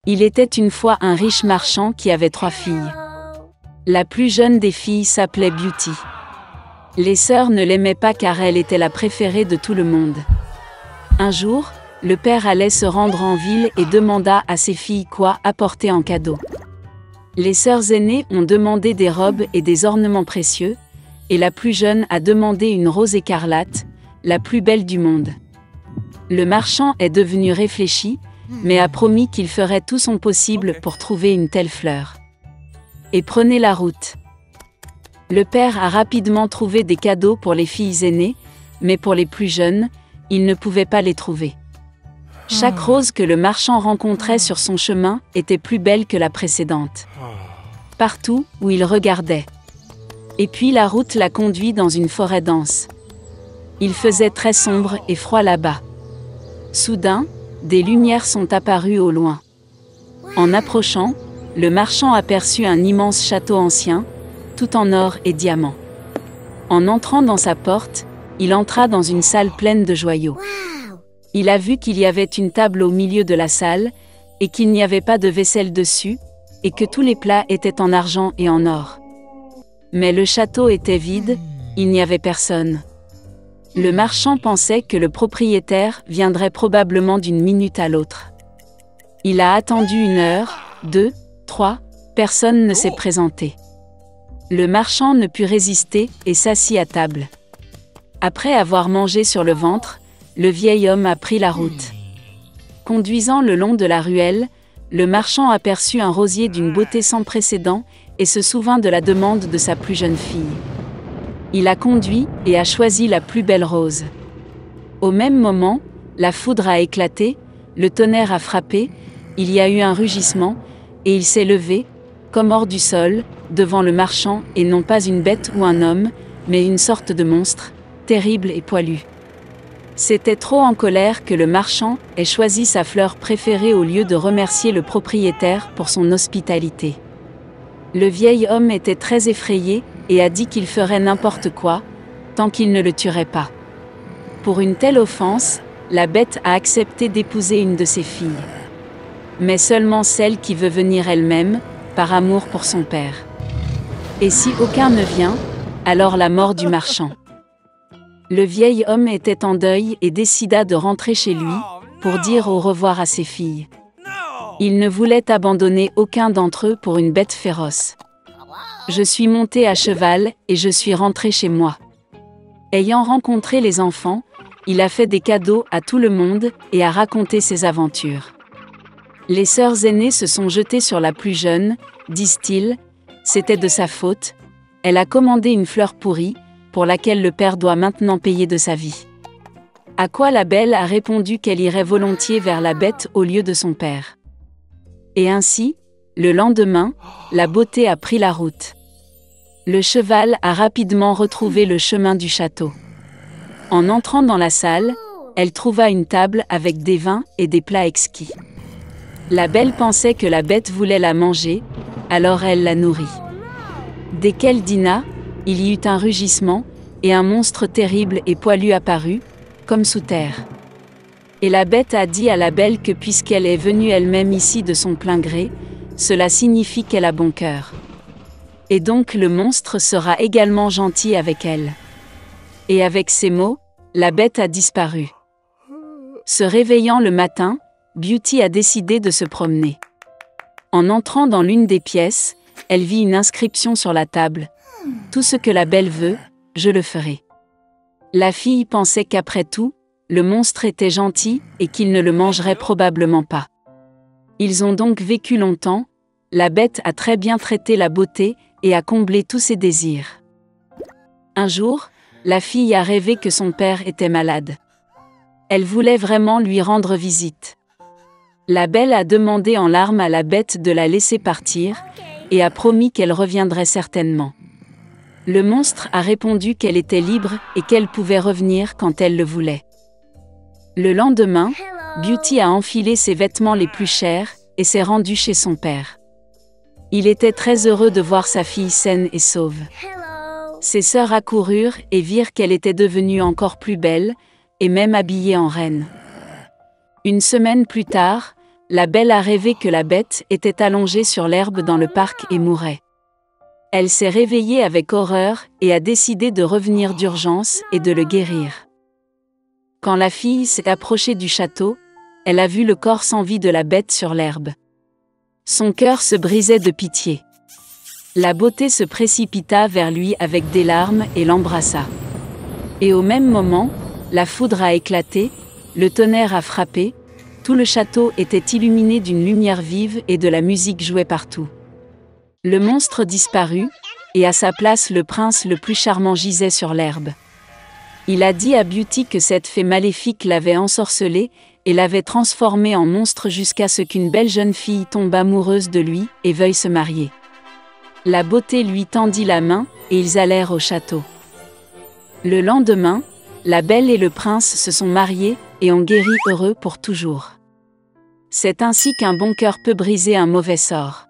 Il était une fois un riche marchand qui avait 3 filles. La plus jeune des filles s'appelait Beauty. Les sœurs ne l'aimaient pas car elle était la préférée de tout le monde. Un jour, le père allait se rendre en ville et demanda à ses filles quoi apporter en cadeau. Les sœurs aînées ont demandé des robes et des ornements précieux, et la plus jeune a demandé une rose écarlate, la plus belle du monde. Le marchand est devenu réfléchi, mais a promis qu'il ferait tout son possible pour trouver une telle fleur. Et prenez la route. Le père a rapidement trouvé des cadeaux pour les filles aînées, mais pour les plus jeunes, il ne pouvait pas les trouver. Chaque rose que le marchand rencontrait sur son chemin était plus belle que la précédente. Partout où il regardait. Et puis la route l'a conduit dans une forêt dense. Il faisait très sombre et froid là-bas. Soudain, des lumières sont apparues au loin. En approchant, le marchand aperçut un immense château ancien, tout en or et diamants. En entrant dans sa porte, il entra dans une salle pleine de joyaux. Il a vu qu'il y avait une table au milieu de la salle, et qu'il n'y avait pas de vaisselle dessus, et que tous les plats étaient en argent et en or. Mais le château était vide, il n'y avait personne. Le marchand pensait que le propriétaire viendrait probablement d'une minute à l'autre. Il a attendu 1 heure, 2, 3, personne ne s'est présenté. Le marchand ne put résister et s'assit à table. Après avoir mangé sur le ventre, le vieil homme a pris la route. Conduisant le long de la ruelle, le marchand aperçut un rosier d'une beauté sans précédent et se souvint de la demande de sa plus jeune fille. Il a conduit et a choisi la plus belle rose. Au même moment, la foudre a éclaté, le tonnerre a frappé, il y a eu un rugissement, et il s'est levé, comme hors du sol, devant le marchand, et non pas une bête ou un homme, mais une sorte de monstre, terrible et poilu. C'était trop en colère que le marchand ait choisi sa fleur préférée au lieu de remercier le propriétaire pour son hospitalité. Le vieil homme était très effrayé et a dit qu'il ferait n'importe quoi, tant qu'il ne le tuerait pas. Pour une telle offense, la bête a accepté d'épouser une de ses filles. Mais seulement celle qui veut venir elle-même, par amour pour son père. Et si aucun ne vient, alors la mort du marchand. Le vieil homme était en deuil et décida de rentrer chez lui, pour dire au revoir à ses filles. Il ne voulait abandonner aucun d'entre eux pour une bête féroce. Je suis monté à cheval et je suis rentré chez moi. Ayant rencontré les enfants, il a fait des cadeaux à tout le monde et a raconté ses aventures. Les sœurs aînées se sont jetées sur la plus jeune, disent-ils, c'était de sa faute, elle a commandé une fleur pourrie, pour laquelle le père doit maintenant payer de sa vie. À quoi la belle a répondu qu'elle irait volontiers vers la bête au lieu de son père. Et ainsi, le lendemain, la beauté a pris la route. Le cheval a rapidement retrouvé le chemin du château. En entrant dans la salle, elle trouva une table avec des vins et des plats exquis. La belle pensait que la bête voulait la manger, alors elle la nourrit. Dès qu'elle dîna, il y eut un rugissement, et un monstre terrible et poilu apparut, comme sous terre. Et la bête a dit à la belle que puisqu'elle est venue elle-même ici de son plein gré, cela signifie qu'elle a bon cœur. Et donc le monstre sera également gentil avec elle. Et avec ces mots, la bête a disparu. Se réveillant le matin, Beauty a décidé de se promener. En entrant dans l'une des pièces, elle vit une inscription sur la table. « Tout ce que la belle veut, je le ferai. » La fille pensait qu'après tout, le monstre était gentil et qu'il ne le mangerait probablement pas. Ils ont donc vécu longtemps, la bête a très bien traité la beauté et a comblé tous ses désirs. Un jour, la fille a rêvé que son père était malade. Elle voulait vraiment lui rendre visite. La belle a demandé en larmes à la bête de la laisser partir, et a promis qu'elle reviendrait certainement. Le monstre a répondu qu'elle était libre et qu'elle pouvait revenir quand elle le voulait. Le lendemain, Beauty a enfilé ses vêtements les plus chers et s'est rendue chez son père. Il était très heureux de voir sa fille saine et sauve. Ses sœurs accoururent et virent qu'elle était devenue encore plus belle, et même habillée en reine. Une semaine plus tard, La belle a rêvé que la bête était allongée sur l'herbe dans le parc et mourait. Elle s'est réveillée avec horreur et a décidé de revenir d'urgence et de le guérir. Quand la fille s'est approchée du château, elle a vu le corps sans vie de la bête sur l'herbe. Son cœur se brisait de pitié. La beauté se précipita vers lui avec des larmes et l'embrassa. Et au même moment, la foudre a éclaté, le tonnerre a frappé, tout le château était illuminé d'une lumière vive et de la musique jouait partout. Le monstre disparut, et à sa place le prince le plus charmant gisait sur l'herbe. Il a dit à Beauty que cette fée maléfique l'avait ensorcelé et l'avait transformé en monstre jusqu'à ce qu'une belle jeune fille tombe amoureuse de lui et veuille se marier. La beauté lui tendit la main et ils allèrent au château. Le lendemain, la belle et le prince se sont mariés et ont guéri heureux pour toujours. C'est ainsi qu'un bon cœur peut briser un mauvais sort.